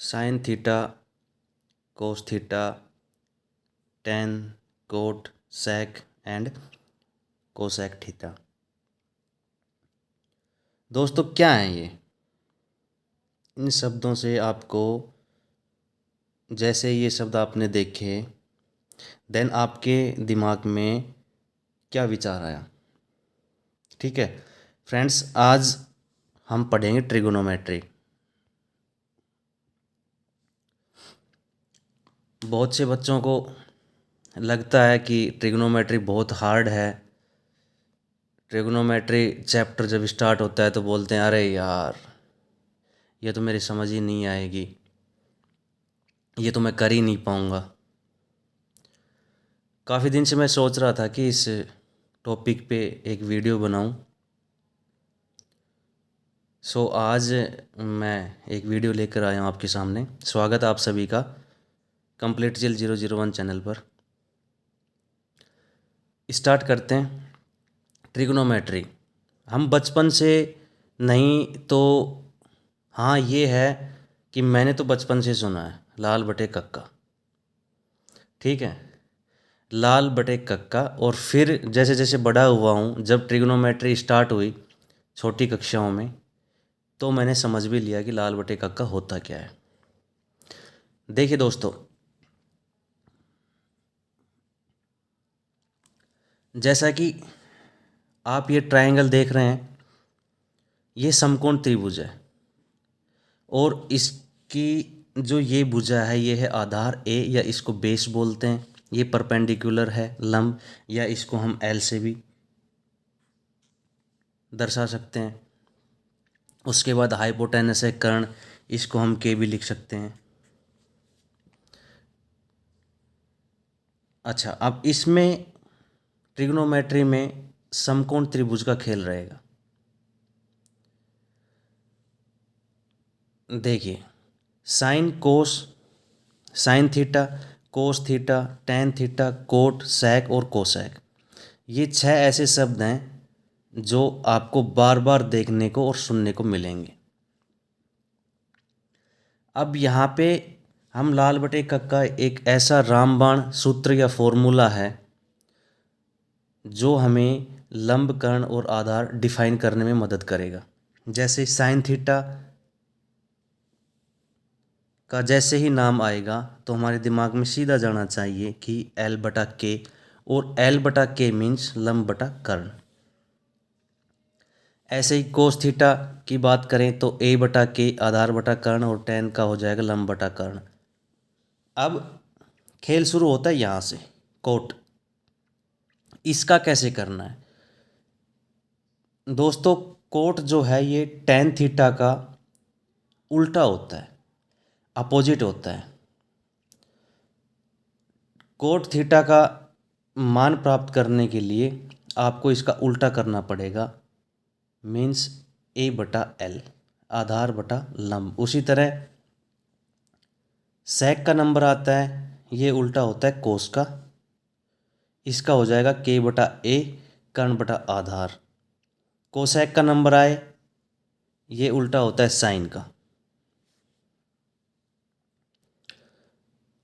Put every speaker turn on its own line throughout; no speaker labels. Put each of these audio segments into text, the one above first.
Sign theta, cos theta, tan, cot, sec and cosec theta. दोस्तों क्या है ये? इन शब्दों से आपको, जैसे ये शब्द आपने देखे, देन आपके दिमाग में क्या विचार आया? ठीक है फ्रेंड्स, आज हम पढ़ेंगे ट्रिगोनोमेट्री। बहुत से बच्चों को लगता है कि ट्रिगोनोमेट्री बहुत हार्ड है। ट्रिगोनोमेट्री चैप्टर जब स्टार्ट होता है तो बोलते हैं अरे यार, ये तो मेरी समझ ही नहीं आएगी, ये तो मैं कर ही नहीं पाऊँगा। काफ़ी दिन से मैं सोच रहा था कि इस टॉपिक पे एक वीडियो बनाऊं। सो आज मैं एक वीडियो लेकर आया हूं आपके सामने। स्वागत है आप सभी का कंप्लीट चिल 001 चैनल पर। स्टार्ट करते हैं। ट्रिग्नोमेट्री हम बचपन से, नहीं तो हाँ ये है कि मैंने तो बचपन से सुना है लाल बटे कक्का। ठीक है, लाल बटे कक्का। और फिर जैसे जैसे बड़ा हुआ हूँ, जब ट्रिग्नोमेट्री स्टार्ट हुई छोटी कक्षाओं में, तो मैंने समझ भी लिया कि लाल बटे कक्का होता क्या है। देखिए दोस्तों, जैसा कि आप ये ट्रायंगल देख रहे हैं, ये समकोण त्रिभुज है और इसकी जो ये भुजा है ये है आधार ए, या इसको बेस बोलते हैं। ये परपेंडिकुलर है लंब, या इसको हम एल से भी दर्शा सकते हैं। उसके बाद हाइपोटेनस है कर्ण, इसको हम के भी लिख सकते हैं। अच्छा, अब इसमें ट्रिग्नोमेट्री में समकोण त्रिभुज का खेल रहेगा। देखिए, sine cos, sine theta, cos theta, tan theta, cot, sec और कोसेक, ये छह ऐसे शब्द हैं जो आपको बार बार देखने को और सुनने को मिलेंगे। अब यहाँ पे हम लाल बटे कक्का एक ऐसा रामबाण सूत्र या फॉर्मूला है जो हमें लंब, कर्ण और आधार डिफाइन करने में मदद करेगा। जैसे साइन थीटा का जैसे ही नाम आएगा तो हमारे दिमाग में सीधा जाना चाहिए कि एल बटा के, और एल बटा के मीन्स लंब बटा कर्ण। ऐसे ही कोस थीटा की बात करें तो ए बटा के आधार बटा कर्ण, और टेन का हो जाएगा लंब बटा कर्ण। अब खेल शुरू होता है यहाँ से। कोट, इसका कैसे करना है दोस्तों? कोट जो है ये टेन थीटा का उल्टा होता है, अपोजिट होता है। कोट थीटा का मान प्राप्त करने के लिए आपको इसका उल्टा करना पड़ेगा, मीन्स ए बटा एल, आधार बटा लंब। उसी तरह सेक का नंबर आता है, ये उल्टा होता है कोस का, इसका हो जाएगा के बटा ए, कर्ण बटा आधार। कोसेक का नंबर आए, ये उल्टा होता है साइन का,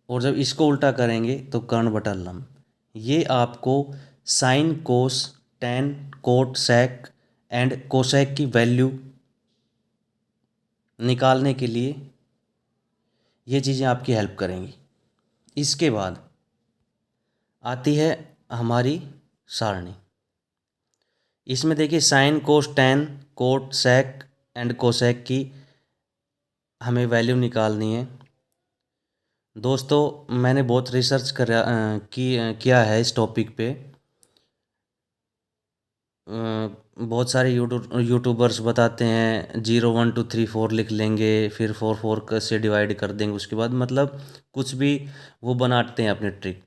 और जब इसको उल्टा करेंगे तो कर्ण बटा लंब। ये आपको sine, cos, tan, cot, sec and cosec की वैल्यू निकालने के लिए ये चीज़ें आपकी हेल्प करेंगी। इसके बाद आती है हमारी सारणी। इसमें देखिए sine, cos, tan, cot, sec and cosec की हमें वैल्यू निकालनी है। दोस्तों मैंने बहुत रिसर्च किया है इस टॉपिक पे। बहुत सारे यूट्यूबर्स बताते हैं 0 1 2 3 4 लिख लेंगे, फिर 4 4 से डिवाइड कर देंगे, उसके बाद मतलब कुछ भी वो बनाते हैं अपनी ट्रिक।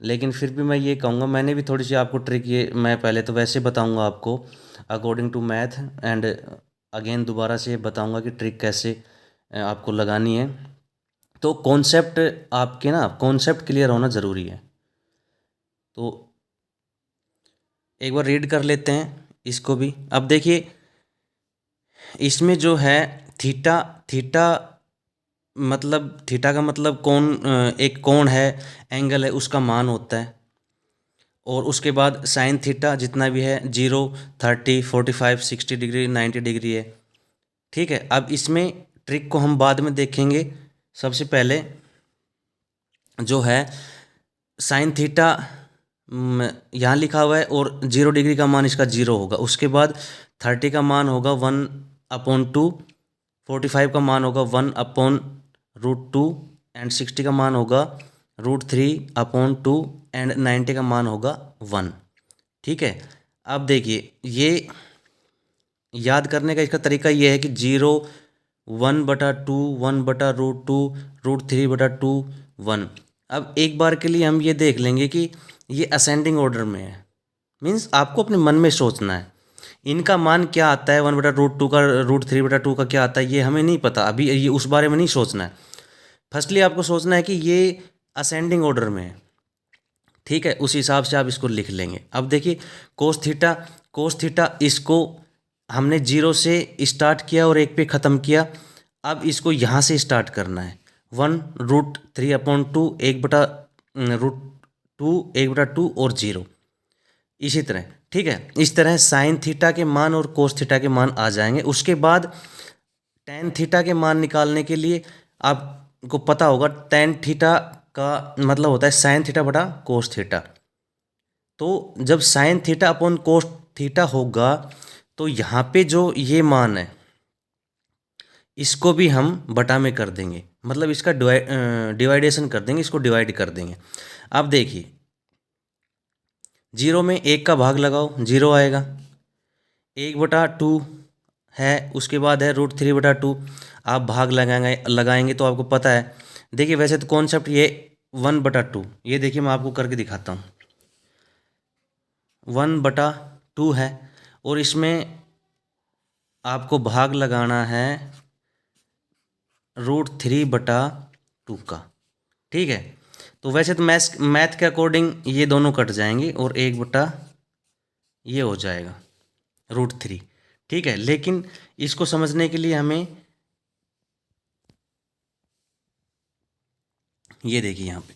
लेकिन फिर भी मैं ये कहूँगा, मैंने भी थोड़ी सी आपको ट्रिक, ये मैं पहले तो वैसे बताऊँगा आपको according to math, and again दोबारा से बताऊँगा कि ट्रिक कैसे आपको लगानी है। तो कॉन्सेप्ट आपके ना, कॉन्सेप्ट क्लियर होना ज़रूरी है। तो एक बार रीड कर लेते हैं इसको भी। अब देखिए, इसमें जो है थीटा, थीटा मतलब थीटा का मतलब कोण, एक कोण है, एंगल है, उसका मान होता है। और उसके बाद साइन थीटा जितना भी है 0, 30, 45, 60 डिग्री, 90 डिग्री है। ठीक है, अब इसमें ट्रिक को हम बाद में देखेंगे। सबसे पहले जो है साइन थीटा यहाँ लिखा हुआ है और 0 डिग्री का मान इसका 0 होगा। उसके बाद 30 का मान होगा 1/2, 45 का मान होगा 1/√2 एंड 60 का मान होगा √3/2 एंड 90 का मान होगा 1। ठीक है, अब देखिए ये याद करने का इसका तरीका ये है कि 0, 1/2, 1/√2, √3/2, 1। अब एक बार के लिए हम ये देख लेंगे कि ये असेंडिंग ऑर्डर में है। मीन्स आपको अपने मन में सोचना है इनका मान क्या आता है, 1/√2 का, √3/2 का क्या आता है, ये हमें नहीं पता अभी, ये उस बारे में नहीं सोचना है। फर्स्टली आपको सोचना है कि ये असेंडिंग ऑर्डर में है। ठीक है, उस हिसाब से आप इसको लिख लेंगे। अब देखिए कोस थीटा इसको हमने 0 से स्टार्ट किया और 1 पे ख़त्म किया। अब इसको यहाँ से स्टार्ट करना है, 1√3/2, 1/√2, 1/2 और 0, इसी तरह। ठीक है, इस तरह साइन थीटा के मान और कोस थीटा के मान आ जाएंगे। उसके बाद टेन थीटा के मान निकालने के लिए आपको पता होगा टेन थीटा का मतलब होता है साइन थीटा बटा कोस थीटा। तो जब sine theta upon cos theta होगा तो यहाँ पे जो ये मान है इसको भी हम बटा में कर देंगे, मतलब इसका डिवाइडेशन कर देंगे, इसको डिवाइड कर देंगे। अब देखिए 0 में 1 का भाग लगाओ, 0 आएगा। 1/2 है, उसके बाद है √3/2, आप भाग लगाएंगे तो आपको पता है। देखिए वैसे तो कॉन्सेप्ट ये 1/2, ये देखिए मैं आपको करके दिखाता हूँ। 1/2 है और इसमें आपको भाग लगाना है √3/2 का। ठीक है, तो वैसे तो मैथ के अकॉर्डिंग ये दोनों कट जाएंगे और 1/, ये हो जाएगा √3। ठीक है, लेकिन इसको समझने के लिए हमें ये देखिए यहाँ पे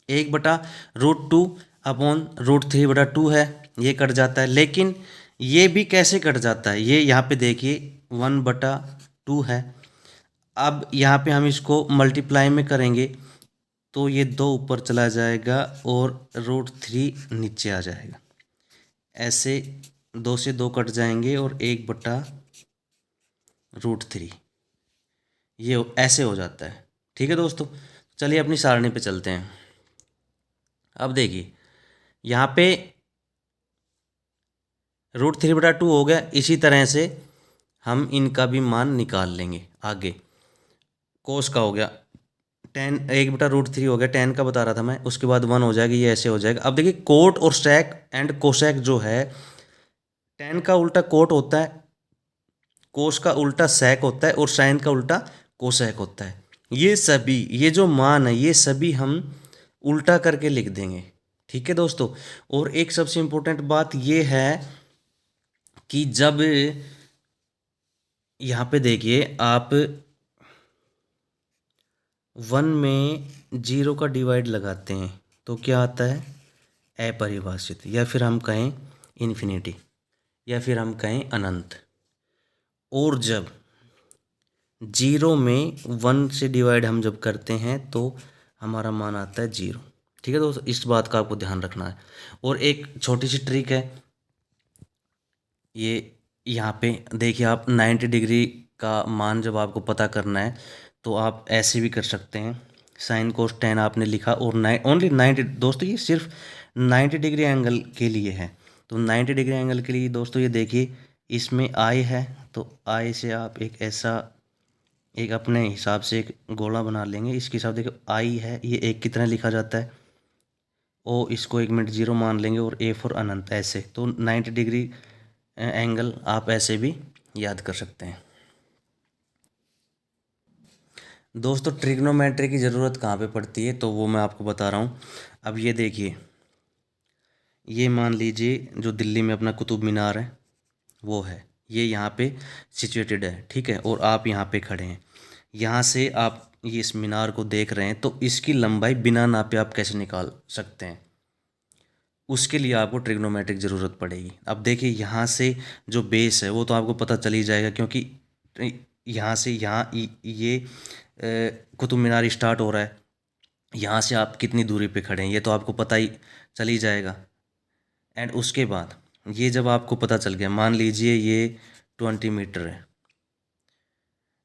1/√2 अपॉन √3/2 है, ये कट जाता है। लेकिन ये भी कैसे कट जाता है, ये यहाँ पे देखिए 1/2 है। अब यहाँ पे हम इसको मल्टीप्लाई में करेंगे तो ये 2 ऊपर चला जाएगा और √3 नीचे आ जाएगा। ऐसे 2 से 2 कट जाएंगे और 1/√3, ये ऐसे हो जाता है। ठीक है दोस्तों, चलिए अपनी सारणी पे चलते हैं। अब देखिए यहाँ पे √3/2 हो गया। इसी तरह से हम इनका भी मान निकाल लेंगे आगे। कोस का हो गया 10, 1/√3 हो गया, 10 का बता रहा था मैं। उसके बाद 1 हो जाएगा, ये ऐसे हो जाएगा। अब देखिए कोट और सेक एंड कोसेक जो है, 10 का उल्टा कोट होता है, कोस का उल्टा सेक होता है और साइन का उल्टा कोसेक होता है। ये सभी, ये जो मान है ये सभी हम उल्टा करके लिख देंगे। ठीक है दोस्तों, और एक सबसे इम्पोर्टेंट बात ये है कि जब यहाँ पे देखिए आप 1 में 0 का डिवाइड लगाते हैं तो क्या आता है, अपरिभाषित, या फिर हम कहें इन्फिनिटी, या फिर हम कहें अनंत। और जब 0 में 1 से डिवाइड हम जब करते हैं तो हमारा मान आता है 0। ठीक है दोस्तों, इस बात का आपको ध्यान रखना है। और एक छोटी सी ट्रिक है, ये यहाँ पे देखिए आप 90 डिग्री का मान जब आपको पता करना है तो आप ऐसे भी कर सकते हैं। साइन कोस 10 आपने लिखा और ओनली 90, दोस्तों ये सिर्फ 90 डिग्री एंगल के लिए है। तो 90 डिग्री एंगल के लिए दोस्तों ये देखिए इसमें आई है, तो आई से आप एक ऐसा एक अपने हिसाब से एक गोला बना लेंगे। इसके हिसाब देखिए आई है, ये एक की तरह लिखा जाता है। ओ इसको 1 मिनट 0 मान लेंगे और ए फॉर अनंत, ऐसे। तो 90 डिग्री एंगल आप ऐसे भी याद कर सकते हैं। दोस्तों ट्रिग्नोमेट्री की ज़रूरत कहाँ पे पड़ती है तो वो मैं आपको बता रहा हूँ। अब ये देखिए, ये मान लीजिए जो दिल्ली में अपना कुतुब मीनार है वो है, ये यहाँ पे सिचुएटेड है, ठीक है, और आप यहाँ पे खड़े हैं। यहाँ से आप ये इस मीनार को देख रहे हैं, तो इसकी लंबाई बिना नापे आप कैसे निकाल सकते हैं? उसके लिए आपको ट्रिग्नोमेट्रिक ज़रूरत पड़ेगी। अब देखिए यहाँ से जो बेस है वो तो आपको पता चल ही जाएगा, क्योंकि यहाँ से यहाँ ये कुतुब मीनार स्टार्ट हो रहा है, यहाँ से आप कितनी दूरी पे खड़े हैं ये तो आपको पता ही चल ही जाएगा। एंड उसके बाद ये जब आपको पता चल गया, मान लीजिए ये 20 मीटर है,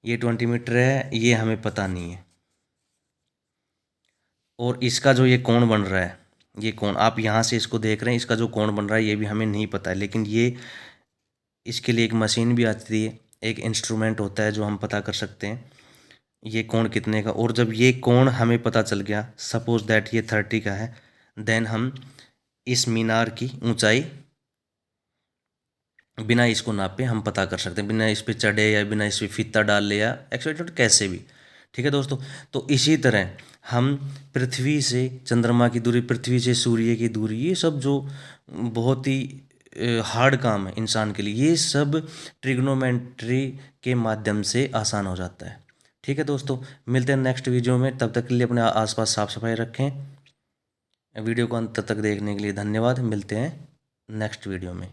ये 20 मीटर है, ये हमें पता नहीं है। और इसका जो ये कोण बन रहा है, ये कोण आप यहाँ से इसको देख रहे हैं, इसका जो कोण बन रहा है ये भी हमें नहीं पता है, लेकिन ये इसके लिए एक मशीन भी आती है, एक इंस्ट्रूमेंट होता है जो हम पता कर सकते हैं ये कोण कितने का। और जब ये कोण हमें पता चल गया, सपोज दैट ये 30 का है, देन हम इस मीनार की ऊंचाई बिना इसको नापे हम पता कर सकते हैं, बिना इस पे चढ़े या बिना इस पे फीता डाल ले या एक्चुअली कैसे भी, ठीक है दोस्तों। तो इसी तरह हम पृथ्वी से चंद्रमा की दूरी, पृथ्वी से सूर्य की दूरी, ये सब जो बहुत ही हार्ड काम है इंसान के लिए, ये सब ट्रिग्नोमेट्री के माध्यम से आसान हो जाता है। ठीक है दोस्तों, मिलते हैं नेक्स्ट वीडियो में, तब तक के लिए अपने आसपास साफ सफाई रखें। वीडियो को अंत तक देखने के लिए धन्यवाद, मिलते हैं नेक्स्ट वीडियो में।